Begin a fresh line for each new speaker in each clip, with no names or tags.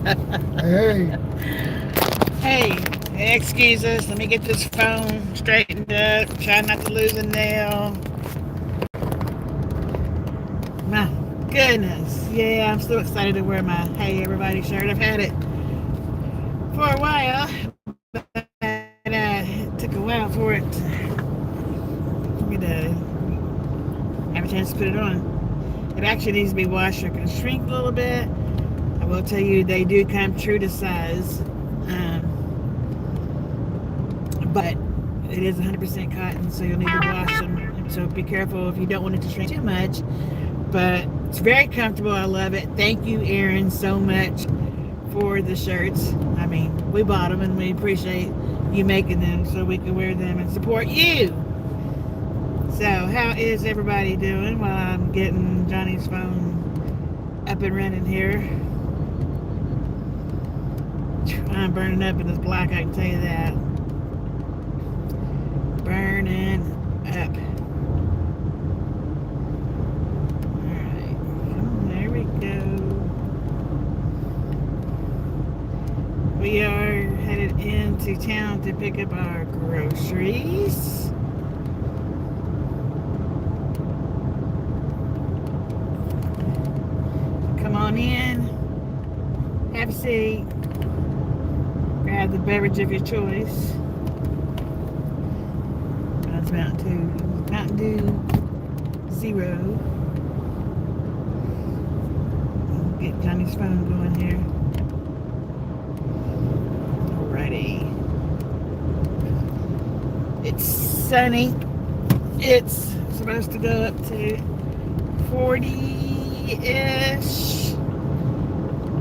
Hey,
Hey, excuse us. Let me get this phone straightened up. Try not to lose a nail. My goodness. Yeah, I'm still excited to wear my Hey Everybody shirt. I've had it for a while, but it took a while for it for me to have a chance to put it on. It actually needs to be washed or can shrink a little bit. I will tell you, they do come true to size. But it is 100% cotton, so you'll need to wash them. So be careful if you don't want it to shrink too much. But it's very comfortable. I love it. Thank you, Erin, so much for the shirts. I mean, we bought them and we appreciate you making them so we can wear them and support you. So, how is everybody doing while I'm getting Johnny's phone up and running here? I'm burning up in this black, I can tell you that. Burning up. Alright. There we go. We are headed into town to pick up our groceries. Come on in. Have a seat. Grab the beverage of your choice. That's Mountain Dew Zero. Get Johnny's phone going here. Alrighty. It's sunny. It's supposed to go up to 40-ish.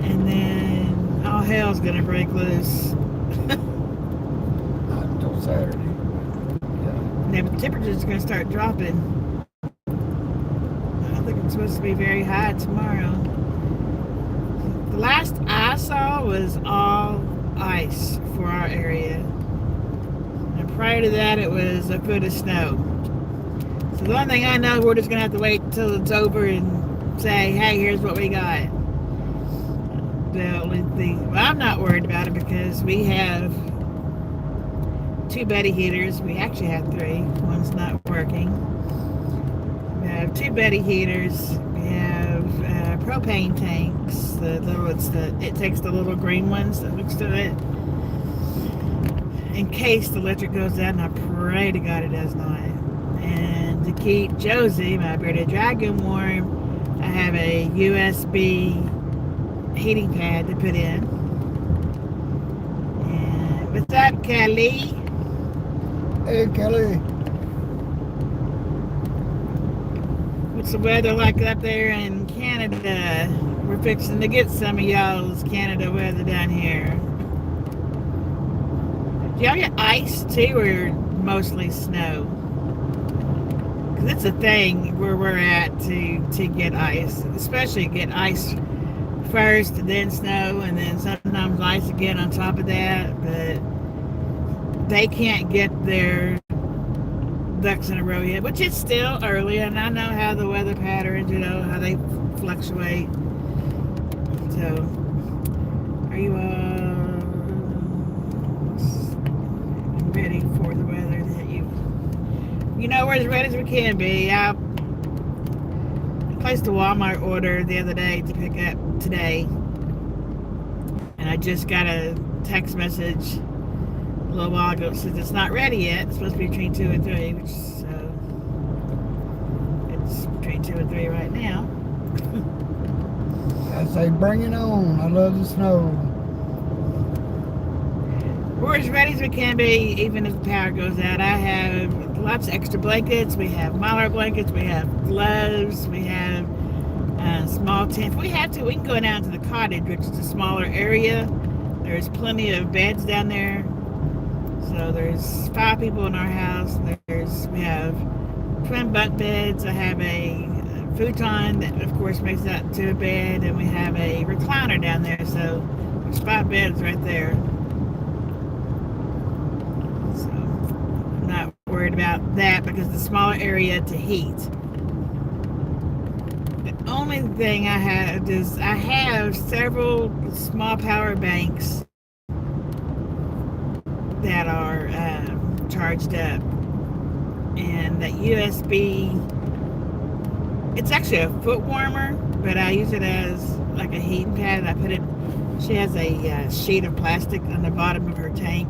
And then all hell's gonna break loose.
not until Saturday.
Yeah, but the temperature's gonna start dropping. I don't think it's supposed to be very high tomorrow. The last I saw was all ice for our area. And prior to that, it was a foot of snow. So the only thing I know, we're just going to have to wait until it's over and say, hey, here's what we got. The only thing, well, I'm not worried about it because we have 2 Betty heaters. We actually have 3. One's not working. We have 2 Betty heaters. We have propane tanks. It takes the little green ones that hooks to it in case the electric goes out, and I pray to God it does not. And to keep Josie, my bearded dragon, warm, I have a USB heating pad to put in. And what's up, Kelly?
Hey, Kelly.
What's the weather like up there in Canada? We're fixing to get some of y'all's Canada weather down here. Do y'all get ice too, or mostly snow? Because it's a thing where we're at to get ice, especially get ice first, and then snow, and then sometimes ice again on top of that. But they can't get their ducks in a row yet, which is still early, and I know how the weather patterns, how they fluctuate. So, are you ready for the weather to hit you? We're as ready as we can be. I placed a Walmart order the other day to pick up today, and I just got a text message a little while ago. It says it's not ready yet. It's supposed to be between 2 and 3, which it's between 2 and 3 right now.
I say bring it on. I love the snow.
We're as ready as we can be, even if the power goes out. I have lots of extra blankets. We have Mylar blankets. We have gloves. We have small tents. We have to. We can go down to the cottage, which is a smaller area. There's plenty of beds down there. So there's 5 people in our house. We have twin bunk beds. I have a futon that, of course, makes that to a bed, and we have a recliner down there. So there's 5 beds right there. So I'm not worried about that because the smaller area to heat. The only thing I have is I have several small power banks that are charged up, and that USB, it's actually a foot warmer, but I use it as like a heating pad. I put it, she has a sheet of plastic on the bottom of her tank,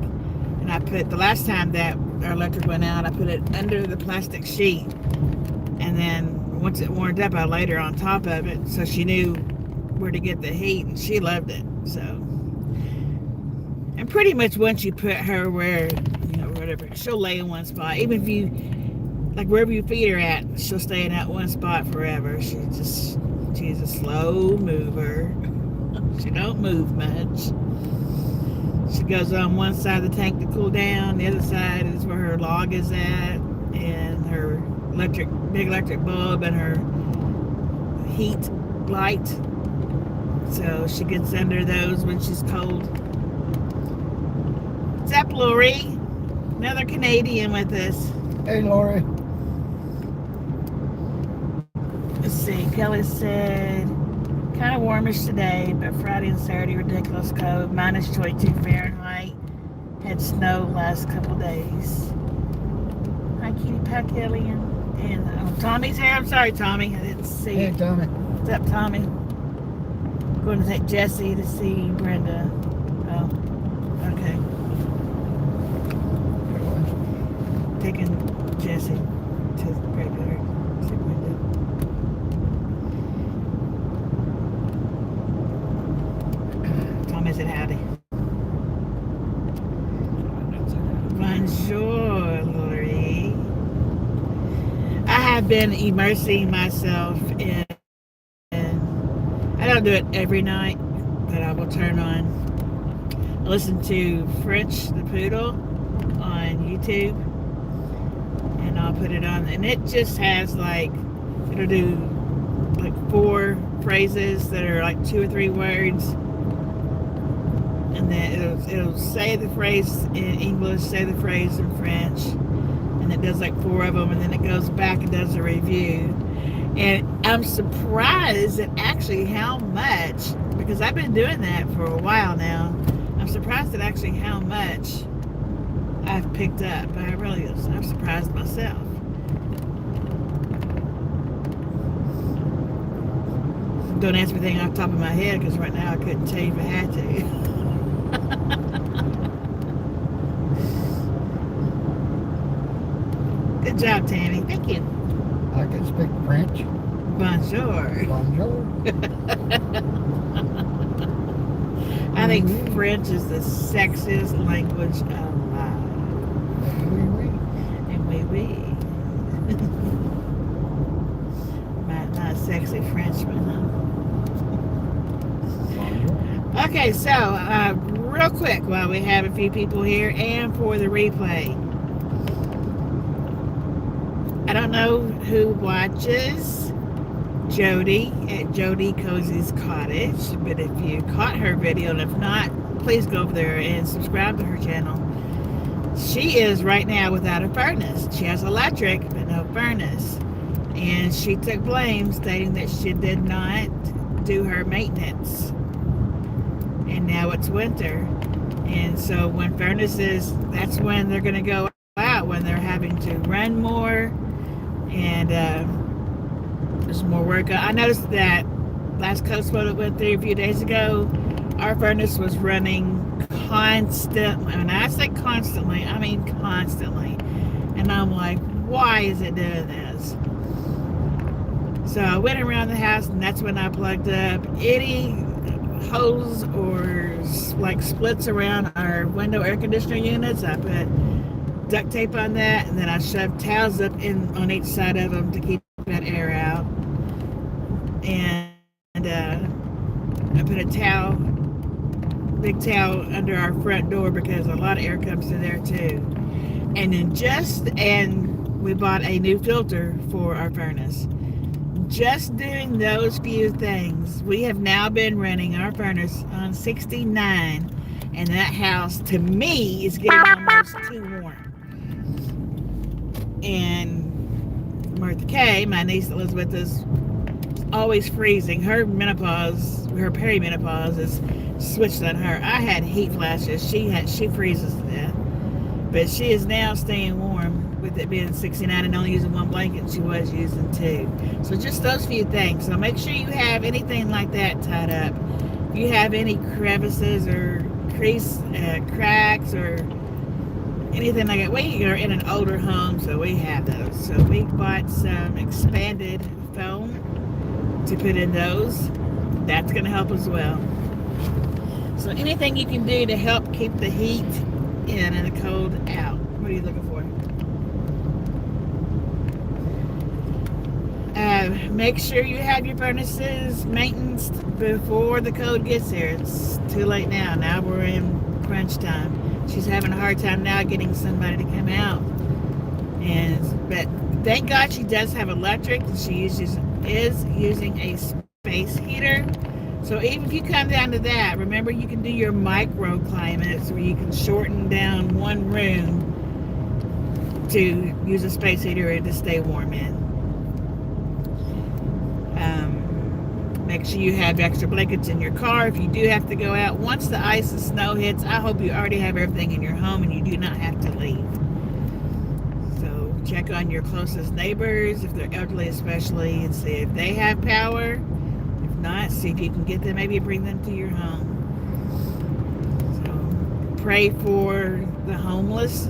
and I put, the last time that our electric went out, I put it under the plastic sheet, and then once it warmed up, I laid her on top of it, so she knew where to get the heat, and she loved it. So, and pretty much once you put her where, you know, whatever, she'll lay in one spot. Even if you, like wherever you feed her at, she'll stay in that one spot forever. She's a slow mover. She don't move much. She goes on one side of the tank to cool down. The other side is where her log is at, and her big electric bulb, and her heat light. So she gets under those when she's cold. What's up, Lori? Another Canadian with us.
Hey, Lori.
Let's see. Kelly said, kind of warmish today, but Friday and Saturday ridiculous cold. Minus 22 Fahrenheit. Had snow last couple days. Hi, Kitty Pie Kelly. And Tommy's here. I'm sorry, Tommy. I didn't see.
Hey, Tommy.
What's up, Tommy? Going to take Jesse to see Brenda. Oh, okay. Taking Jesse to the graveyard. See Brenda. Tommy said howdy. Bonjour, Lori. I have been immersing myself in, I don't do it every night, but I will turn on, I listen to French the Poodle on YouTube, and I'll put it on, and it just has like, it'll do like 4 phrases that are like 2 or 3 words, and then it'll say the phrase in English, say the phrase in French, and it does like 4 of them, and then it goes back and does a review. And I'm surprised at actually how much, because I've been doing that for a while now, I'm surprised at actually how much I've picked up. I'm surprised myself. Don't ask me anything off the top of my head, because right now I couldn't tell you if I had to. Good job, Tammy. Thank you.
I can speak French.
Bonjour.
Bonjour.
I think French is the sexiest language alive.
Oui, oui.
And oui. Not sexy Frenchman, huh?
Bonjour.
Okay, so real quick, while we have a few people here, and for the replay, I don't know who watches Jody at Jody Cozy's Cottage, but if you caught her video, and if not, please go over there and subscribe to her channel. She is right now without a furnace. She has electric, but no furnace. And she took blame, stating that she did not do her maintenance. And now it's winter. And so when furnaces, that's when they're going to go out, when they're having to run more. And there's more work. I noticed that last coast flow that went through a few days ago, our furnace was running constantly. When I say constantly, I mean constantly. And I'm like, why is it doing this? So I went around the house, and that's when I plugged up any hose or like splits around our window air conditioner units. I put duct tape on that, and then I shoved towels up in on each side of them to keep that air out. And I put a towel, big towel under our front door, because a lot of air comes through there too. And then and we bought a new filter for our furnace. Just doing those few things, we have now been running our furnace on 69, and that house, to me, is getting almost too warm. And Martha Kay, my niece that lives with us, always freezing. Her perimenopause is switched on her. I had heat flashes. She freezes to death. But she is now staying warm with it being 69 and only using one blanket. She was using two. So just those few things. So make sure you have anything like that tied up. If you have any crevices or cracks or anything like that. We are in an older home, so we have those. So we bought some expanded foam to put in those. That's going to help as well. So anything you can do to help keep the heat in and the cold out. What are you looking for? Make sure you have your furnaces maintenance before the cold gets here. It's too late now. Now we're in crunch time. She's having a hard time now getting somebody to come out. But thank God she does have electric. She is using a space heater. So even if you come down to that, remember you can do your microclimates where you can shorten down one room to use a space heater to stay warm in. Make sure you have extra blankets in your car if you do have to go out. Once the ice and snow hits, I hope you already have everything in your home and you do not have to leave. So check on your closest neighbors, if they're elderly especially, and see if they have power. If not, see if you can get them, maybe bring them to your home. So pray for the homeless.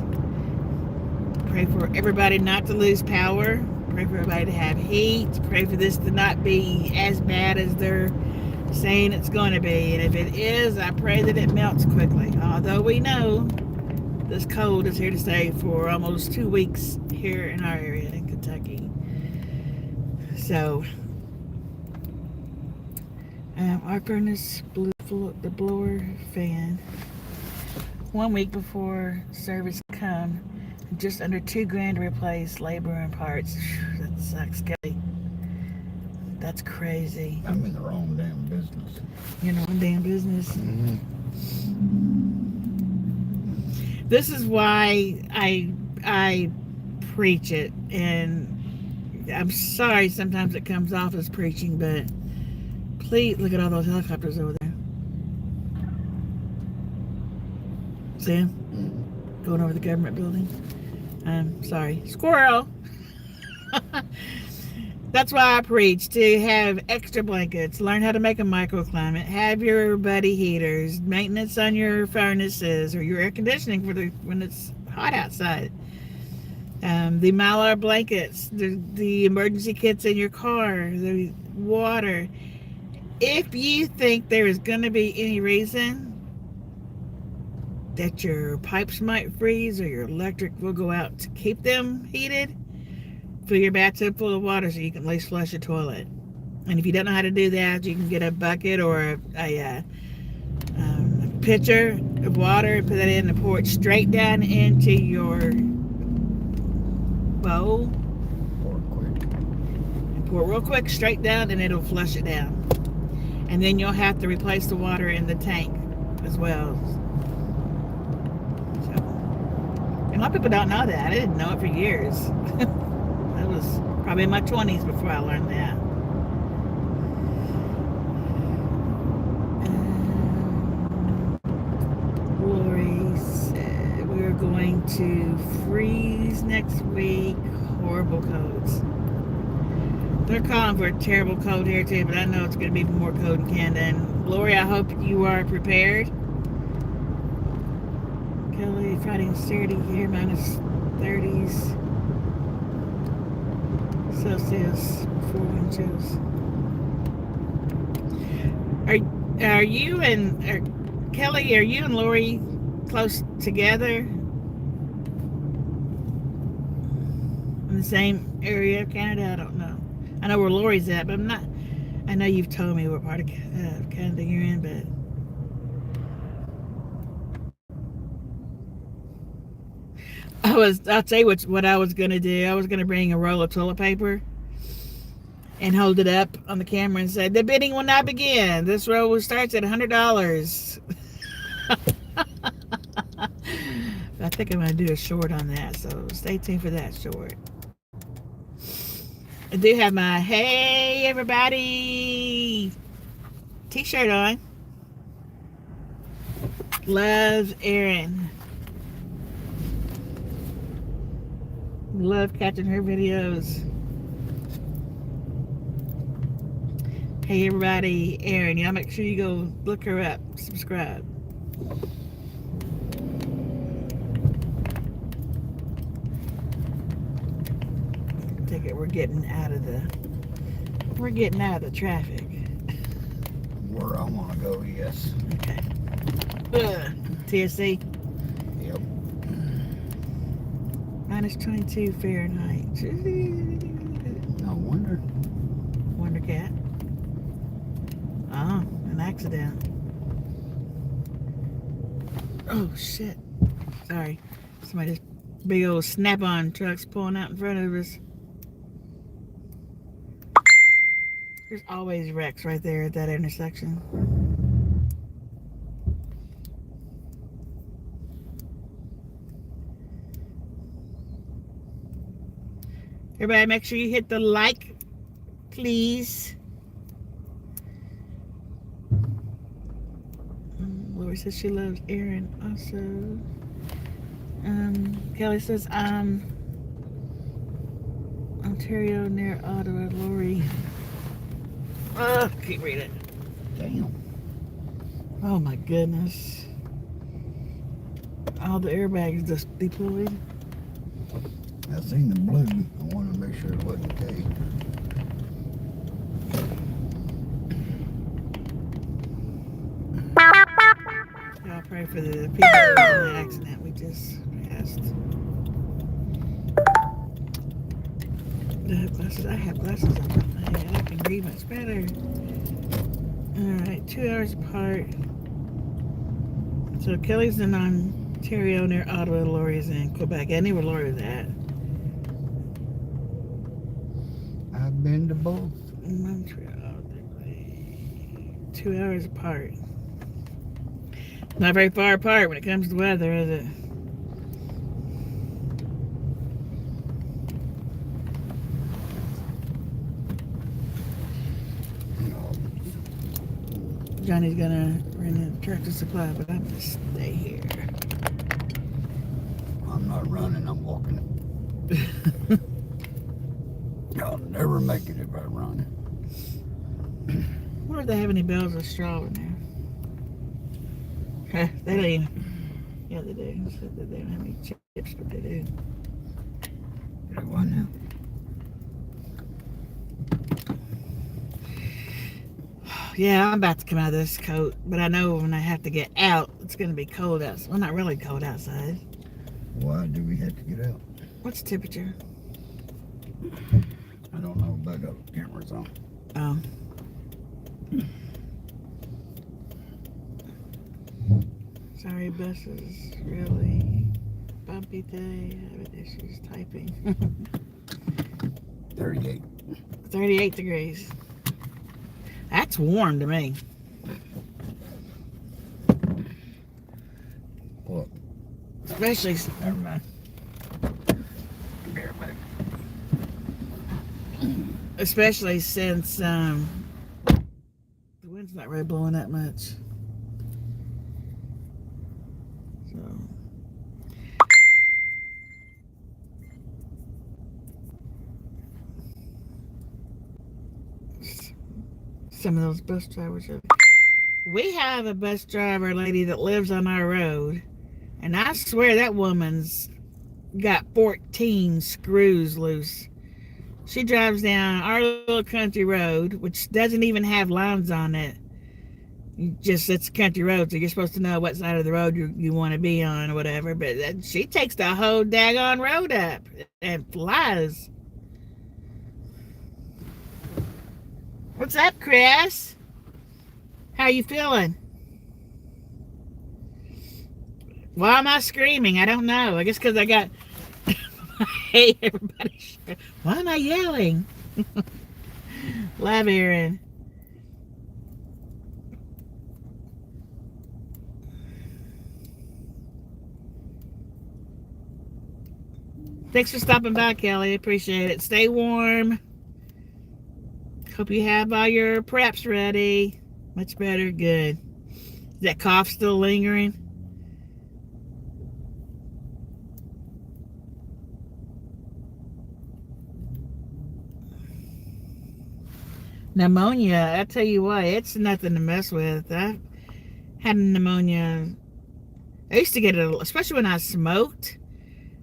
Pray for everybody not to lose power. Pray for everybody to have heat. Pray for this to not be as bad as they're saying it's going to be. And if it is, I pray that it melts quickly. Although we know this cold is here to stay for almost 2 weeks here in our area in Kentucky. So, our furnace blew the blower fan 1 week before service come. Just under $2,000 to replace labor and parts. That sucks, Kelly. That's crazy.
I'm in the wrong damn business.
You're in the wrong damn business.
Mm-hmm.
This is why I preach it, and I'm sorry sometimes it comes off as preaching, but please look at all those helicopters over there. See them? Going over the government building. I'm sorry. Squirrel! That's why I preach, to have extra blankets, learn how to make a microclimate, have your buddy heaters, maintenance on your furnaces or your air conditioning for when it's hot outside. The Mylar blankets, the emergency kits in your car, the water. If you think there is going to be any reason that your pipes might freeze or your electric will go out to keep them heated, fill your bathtub full of water so you can at least flush your toilet. And if you don't know how to do that, you can get a bucket or a pitcher of water and put that in and pour it straight down into your bowl. Pour it real quick, straight down, and it'll flush it down. And then you'll have to replace the water in the tank as well. And a lot of people don't know that. I didn't know it for years. I was probably in my 20s before I learned that. Lori said we're going to freeze next week. Horrible codes. They're calling for a terrible cold here too, but I know it's going to be more cold in Canada. And Lori, I hope you are prepared. Kelly, Friday and Saturday here, minus 30s Celsius, 4 wind chills. Are you and Kelly? Are you and Lori close together in the same area of Canada? I don't know. I know where Lori's at, but I'm not. I know you've told me what part of Canada you're in, but. I'll tell you what I was going to do. I was going to bring a roll of toilet paper and hold it up on the camera and say, the bidding will now begin. This roll starts at $100. I think I'm going to do a short on that, so stay tuned for that short. I do have my Hey Everybody t-shirt on. Love Erin. Love catching her videos. Hey Everybody, Erin. Y'all make sure you go look her up. Subscribe. Take it. We're getting out of the traffic.
Where I want to go, yes.
Okay. TSC.
Yep.
Minus 22 Fahrenheit.
No wonder.
Wonder Cat. Oh, an accident. Oh shit. Sorry. Somebody just big old snap-on trucks pulling out in front of us. There's always wrecks right there at that intersection. Everybody make sure you hit the like, please. Lori says she loves Erin also. Kelly says Ontario near Ottawa. Lori. Keep reading.
Damn.
Oh my goodness. All the airbags just deployed.
I seen the blue. I wanted to make sure it wasn't K.
Y'all pray for the people in the accident we just passed. I have glasses on my head. I can read much better. Alright, 2 hours apart. So Kelly's in Ontario near Ottawa. Lori's in Quebec. I knew where Lori was at.
I've been to both.
Montreal. 2 hours apart. Not very far apart when it comes to weather, is it? Johnny's gonna run in Tractor Supply, but I'm gonna stay here.
I'm not running, I'm walking. I'll never make it if I run.
I wonder if they have any bells or straw in there. They don't even. Yeah, they do. They said that they don't have any chips, but they do.
Get one now.
Yeah, I'm about to come out of this coat, but I know when I have to get out, it's going to be cold outside. Well, not really cold outside.
Why do we have to get out?
What's the temperature?
I don't know, but the camera's on.
Oh. Sorry, bus is really bumpy today. Having issues typing.
38.
38 degrees. That's warm to me.
What?
Especially.
Never mind. Come here, baby.
Especially since the wind's not really blowing that much. So. Some of those bus drivers are. We have a bus driver lady that lives on our road, and I swear that woman's got 14 screws loose. She drives down our little country road, which doesn't even have lines on it. It's a country road, so you're supposed to know what side of the road you want to be on or whatever. But she takes the whole daggone road up and flies. What's up, Chris? How you feeling? Why am I screaming? I don't know. I guess because I got... Hey, everybody. Why am I yelling? Love Erin. Thanks for stopping by, Kelly. Appreciate it. Stay warm. Hope you have all your preps ready. Much better. Good. Is that cough still lingering? Pneumonia, I tell you what, it's nothing to mess with. I had pneumonia. I used to get it, especially when I smoked.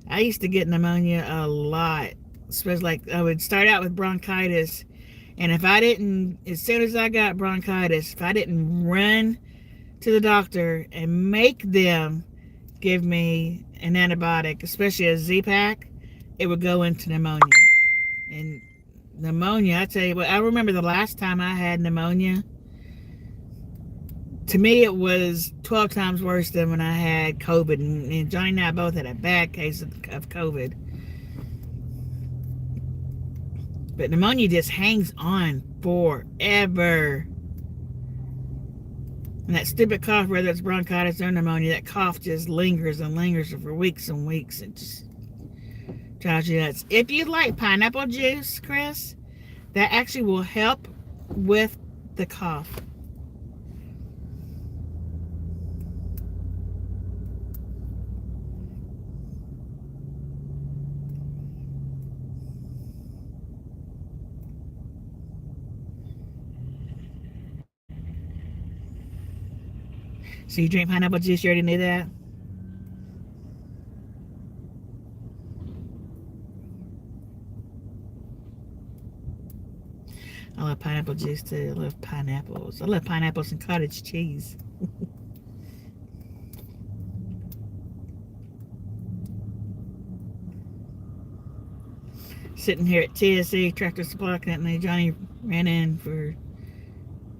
I used to get pneumonia a lot. Especially like I would start out with bronchitis. And if I didn't, as soon as I got bronchitis, if I didn't run to the doctor and make them give me an antibiotic, especially a Z-Pack, it would go into pneumonia. And pneumonia, I tell you what, I remember the last time I had pneumonia. To me, it was 12 times worse than when I had COVID. And Johnny and I both had a bad case of COVID. But pneumonia just hangs on forever. And that stupid cough, whether it's bronchitis or pneumonia, that cough just lingers and lingers for weeks and weeks. It just drives you nuts. If you like pineapple juice, Chris, that actually will help with the cough. So you drink pineapple juice, you already knew that? I love pineapple juice too. I love pineapples. I love pineapples and cottage cheese. Sitting here at TSC, Tractor Supply Company, Johnny ran in for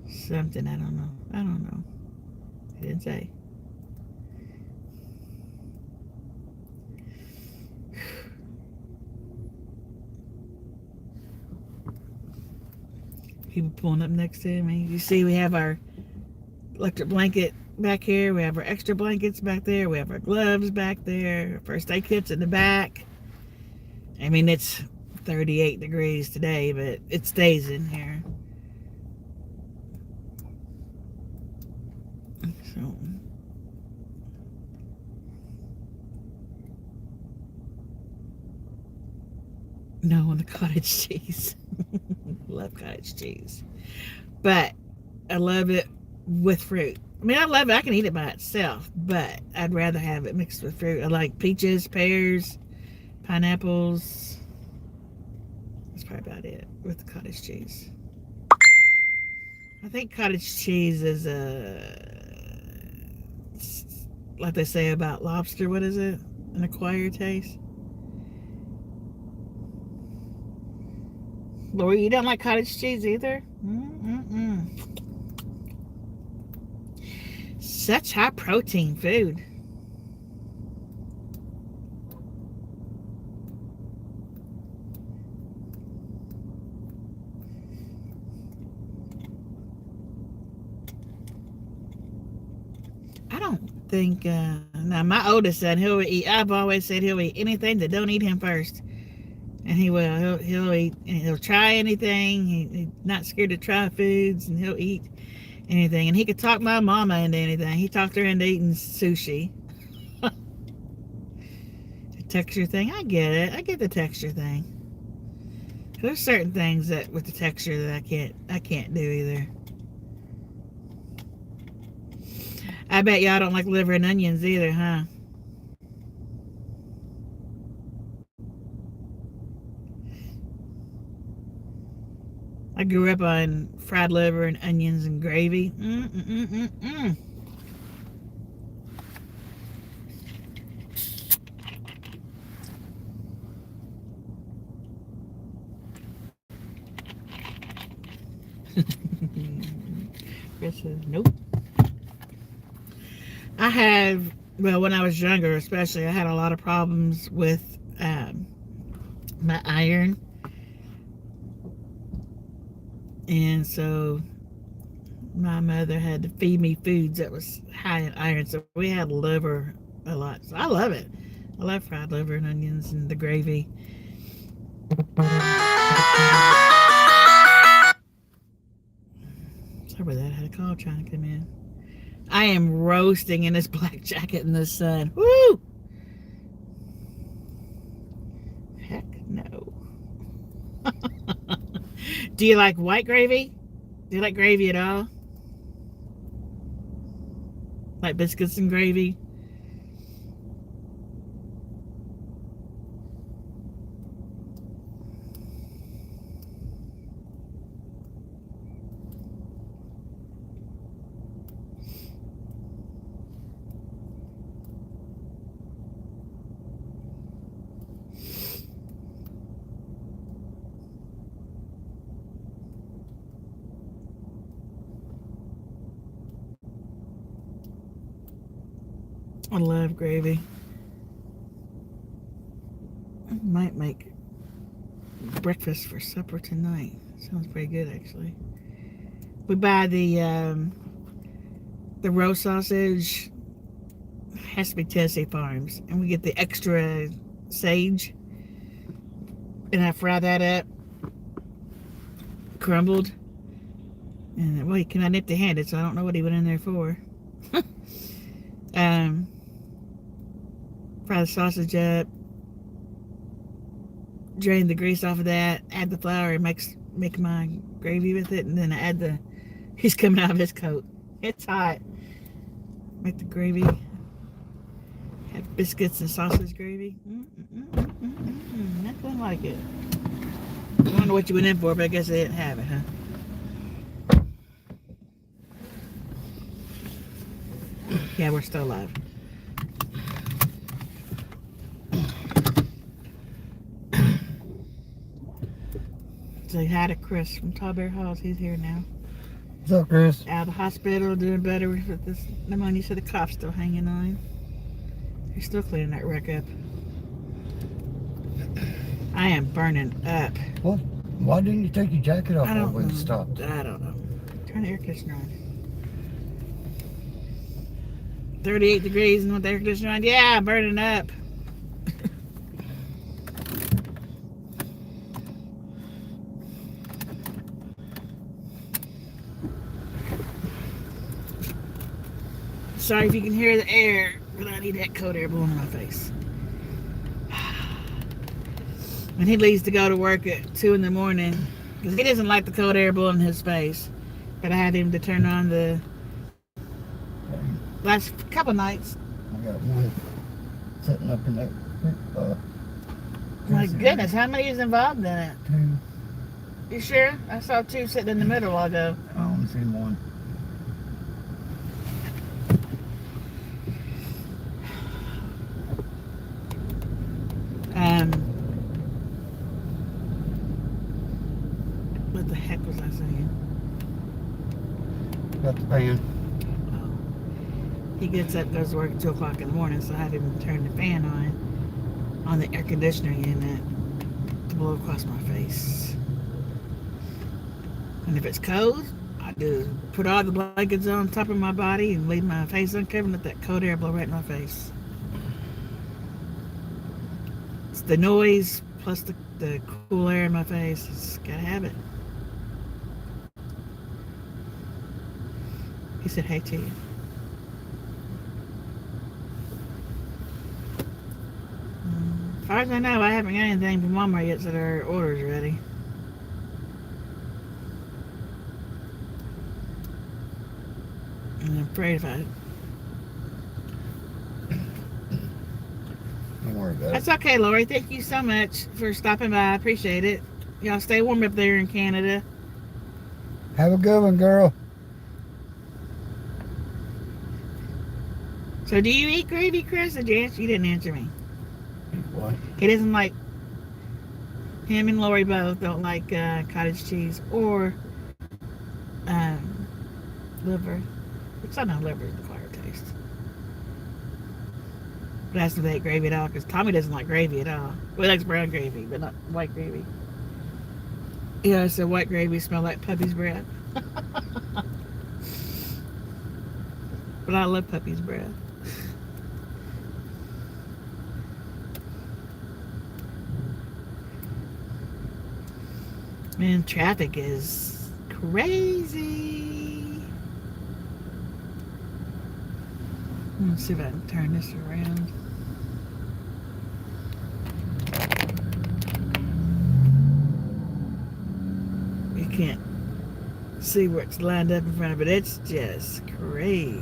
something. I don't know. He didn't say. People pulling up next to me. You see, we have our electric blanket back here. We have our extra blankets back there. We have our gloves back there. Our first aid kits in the back. I mean, it's 38 degrees today, but it stays in here. So, no, on the cottage cheese. Love cottage cheese. But I love it with fruit. I mean, I love it. I can eat it by itself, but I'd rather have it mixed with fruit. I like peaches, pears, pineapples. That's probably about it with the cottage cheese. I think cottage cheese is like they say about lobster, what is it? An acquired taste? Lori, you don't like cottage cheese either? Such high protein food. I don't think, now my oldest son, he'll eat, I've always said he'll eat anything that don't eat him first. And he will. He'll eat, and he'll try anything. He's not scared to try foods, and he'll eat anything. And he could talk my mama into anything. He talked her into eating sushi. The texture thing, I get it. I get the texture thing. There's certain things that with the texture that I can't do either. I bet y'all don't like liver and onions either, huh? I grew up on fried liver and onions and gravy. Chris says, nope. I have, well, when I was younger especially, I had a lot of problems with my iron. And so my mother had to feed me foods that was high in iron. So we had liver a lot. So I love it. I love fried liver and onions and the gravy. Cover that. I had a call trying to come in. I am roasting in this black jacket in the sun. Woo! Heck no. Do you like white gravy? Do you like gravy at all? Like biscuits and gravy? I love gravy. I might make breakfast for supper tonight. Sounds pretty good, actually. We buy the roast sausage. It has to be Tennessee Farms, and we get the extra sage, and I fry that up, crumbled. And wait, can I empty-handed? So I don't know what he went in there for. Fry the sausage up, drain the grease off of that, add the flour, and make my gravy with it, and then I add he's coming out of his coat. It's hot. Make the gravy. Have biscuits and sausage gravy. Nothing like it. I don't know what you went in for, but I guess they didn't have it, huh? Yeah, we're still alive. Say hi to Chris from Tallbear Halls. He's here now.
What's up, Chris?
Out of the hospital, doing better with this pneumonia, so the cough's still hanging on. You're still cleaning that wreck up. I am burning up.
Well, why didn't you take your jacket off
I don't
when
know.
it stopped?
I don't know. Turn the air conditioner on. 38 degrees and with the air conditioner on. Yeah, I'm burning up. Sorry if you can hear the air, but I need that cold air blowing in my face. When he leaves to go to work at 2 in the morning, because he doesn't like the cold air blowing in his face, but I had him to turn on the last couple nights.
I got one sitting up in that.
My goodness, how many is involved in it?
2.
You sure? I saw 2 sitting in the middle a while ago.
I only see 1.
What the heck was I saying?
Got the fan.
Oh. He gets up, goes to work at 2 o'clock in the morning, so I had him turn the fan on the air conditioning unit to blow across my face. And if it's cold, I just put all the blankets on top of my body and leave my face uncovered and let that cold air blow right in my face. It's the noise plus the cool air in my face. It's gotta have it. He said hey to you. As far as I know, I haven't got anything from Walmart yet, so their order's ready. And I'm afraid if I...
Don't worry about it.
That's okay, Lori. Thank you so much for stopping by. I appreciate it. Y'all stay warm up there in Canada.
Have a good one, girl.
So do you eat gravy, Chris? Or you didn't answer me.
What?
He doesn't like... Him and Lori both don't like cottage cheese or liver. Which I know liver is the acquired taste. But that's if they eat gravy at all, because Tommy doesn't like gravy at all. Well, he likes brown gravy, but not white gravy. Yeah, so white gravy smell like puppy's breath. But I love puppy's breath. Man, traffic is crazy. Let's see if I can turn this around. You can't see where it's lined up in front of it. It's just crazy.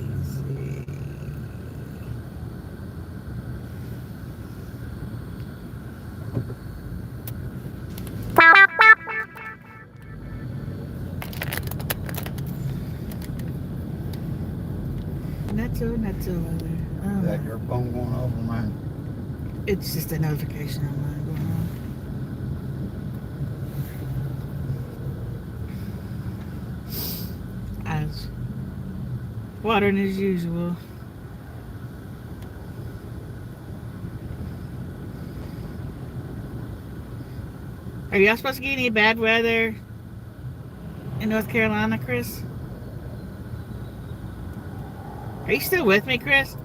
Not so over there.
Is that your phone going off or mine?
It's just a notification on mine going on. As watering as usual. Are y'all supposed to get any bad weather in North Carolina, Chris? Are you still with me, Chris?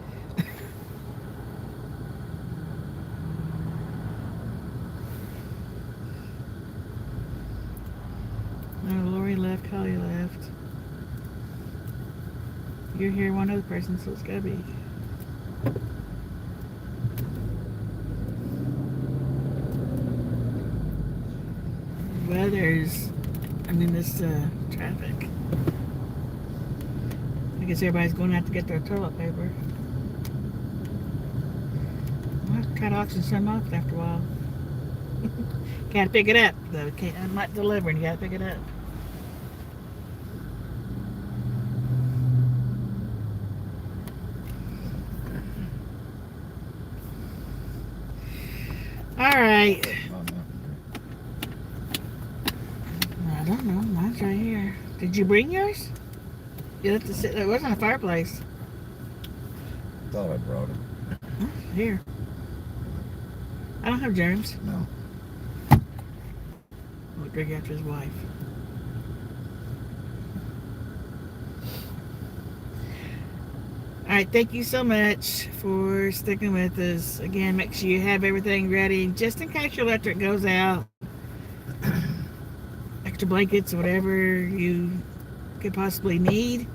No, Lori left, Holly left. You're here, one other person, so it's gotta be. Weather's, this traffic. I guess everybody's going to have to get their toilet paper. I'll have to try to auction some off after a while. Gotta pick it up, though. I'm not delivering, you gotta pick it up. Alright. I don't know, mine's right here. Did you bring yours? You left it sit there. It wasn't a fireplace.
Thought I brought it.
Oh, here. I don't have germs.
No.
We'll drink after his wife. Alright, thank you so much for sticking with us. Again, make sure you have everything ready just in case your electric goes out. Extra blankets, whatever you could possibly need.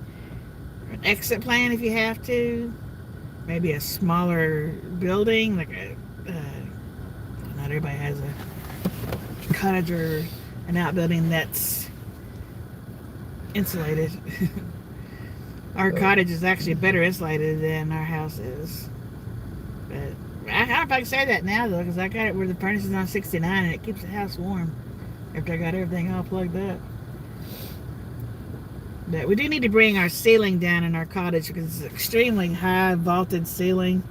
An exit plan if you have to. Maybe a smaller building, like not everybody has a cottage or an outbuilding that's insulated. Our cottage is actually better insulated than our house is. But I don't know if I can say that now though, because I got it where the furnace is on 69 and it keeps the house warm after I got everything all plugged up. But we do need to bring our ceiling down in our cottage because it's extremely high vaulted ceiling.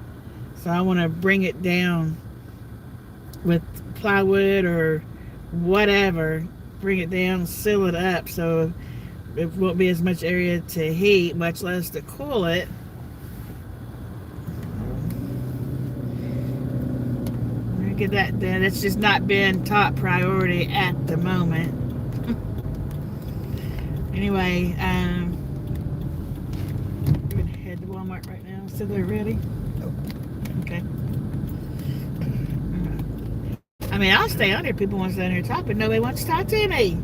So I want to bring it down with plywood or whatever. Bring it down, seal it up so it won't be as much area to heat, much less to cool it. I'm gonna get that done. It's just not been top priority at the moment. Anyway, we're gonna head to Walmart right now. So they're ready?
Nope.
Okay. I'll stay on here. People want to stay on here and talk, but nobody wants to talk to me.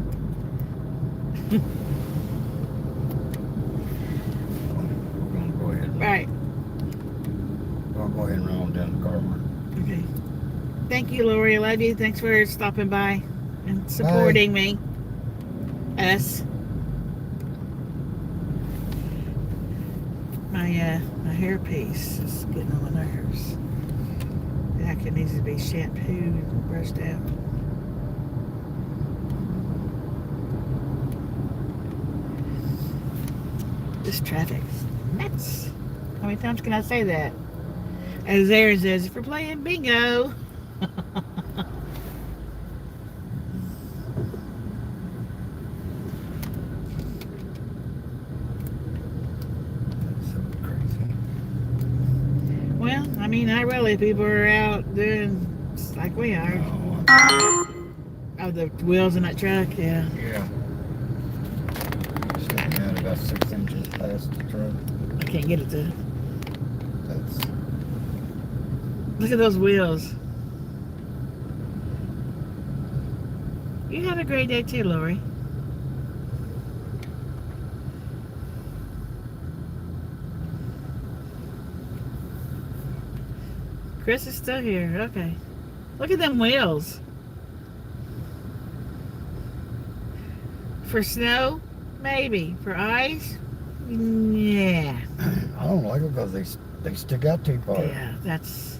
Go ahead.
Right.
I'll go ahead and roll down the car mark.
Okay. Thank you, Lori. I love you. Thanks for stopping by and supporting me. Us. My hairpiece is getting on my nerves. It actually needs to be shampooed and brushed out. This traffic's nuts. How many times can I say that? As Aaron says, if we're playing bingo. Well, not really. People are out doing just like we are. Oh, the wheels in that truck, yeah.
Yeah. Sticking out about 6 inches past the truck.
I can't get it to.
That's.
Look at those wheels. You have a great day too, Lori. Chris is still here. Okay. Look at them wheels. For snow, maybe. For ice, yeah.
I don't like it because they stick out too far.
Yeah, that's.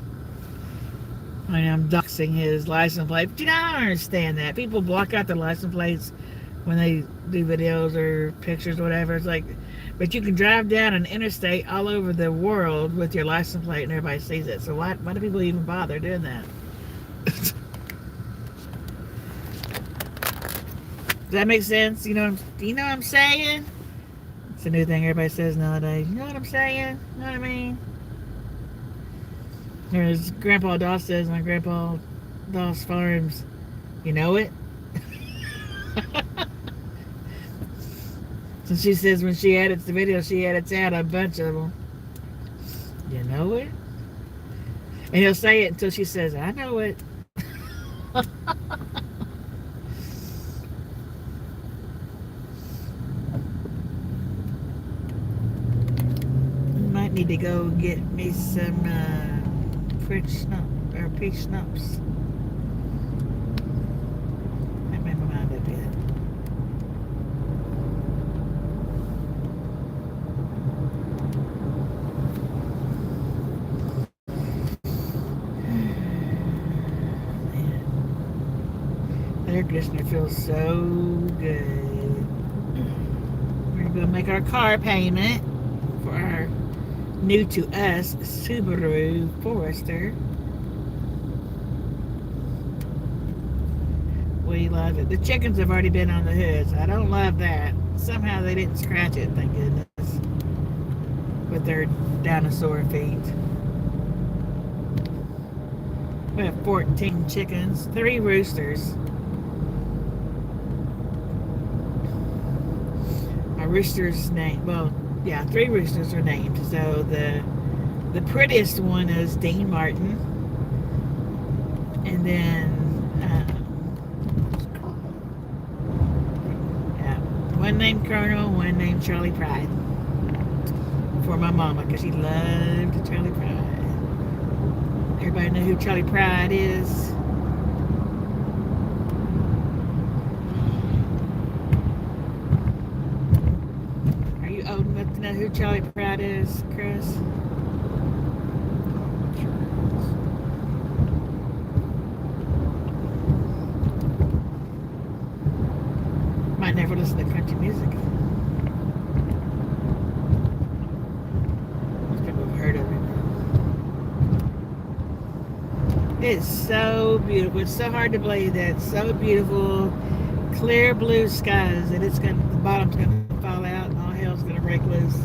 I mean, I'm doxing his license plate, but I don't understand that. People block out their license plates when they do videos or pictures or whatever. It's like, but you can drive down an interstate all over the world with your license plate and everybody sees it. So why do people even bother doing that? Does that make sense? You know what I'm saying? It's a new thing everybody says nowadays. You know what I'm saying? You know what I mean? There's Grandpa Doss says on Grandpa Doss Farms. You know it? So she says when she edits the video, she edits out a bunch of them. You know it? And he'll say it until she says, I know it. Might need to go get me some French schnapps or peach schnapps. I made my mind up yet. Air conditioner feels so good. We're going to make our car payment for our new to us Subaru Forester. We love it. The chickens have already been on the hood, so I don't love that. Somehow they didn't scratch it, thank goodness, with their dinosaur feet. We have 14 chickens, 3 roosters. Our rooster's name, well, yeah, 3 roosters are named. So the prettiest one is Dean Martin, and then one named Colonel, one named Charlie Pride, for my mama, because she loved Charlie Pride. Everybody know who Charlie Pride is? Are you old enough to know who Charlie Pride is, Chris? Might never listen to country music. Most people have heard of it. It's so beautiful. It's so hard to believe that it's so beautiful, clear blue skies, and the bottom's gonna fall out and all hell's gonna break loose.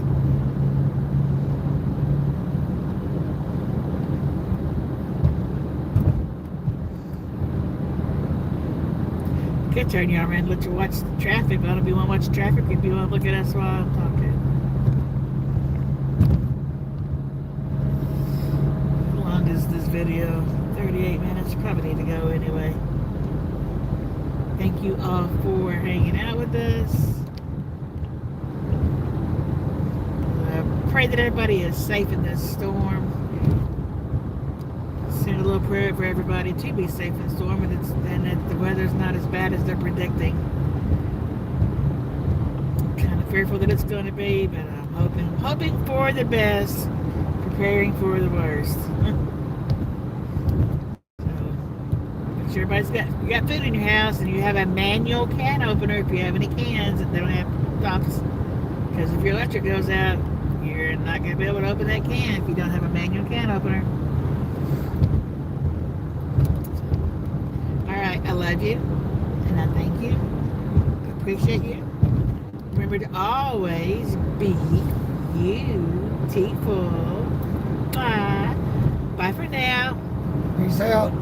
Could turn you around and let you watch the traffic, but I don't be want to watch traffic if you want to look at us while I'm talking. How long is this video? 38 minutes. Probably need to go anyway. Thank you all for hanging out with us. I pray that everybody is safe in this storm. Send a little prayer for everybody to be safe in the storm, and that the weather's not as bad as they're predicting. I'm kind of fearful that it's going to be, but I'm hoping for the best, preparing for the worst. So, make sure everybody's you got food in your house, and you have a manual can opener if you have any cans that don't have tops. Because if your electric goes out, you're not going to be able to open that can if you don't have a manual can opener. I love you, and I thank you. I appreciate you. Remember to always be beautiful. Bye. Bye for now.
Peace out.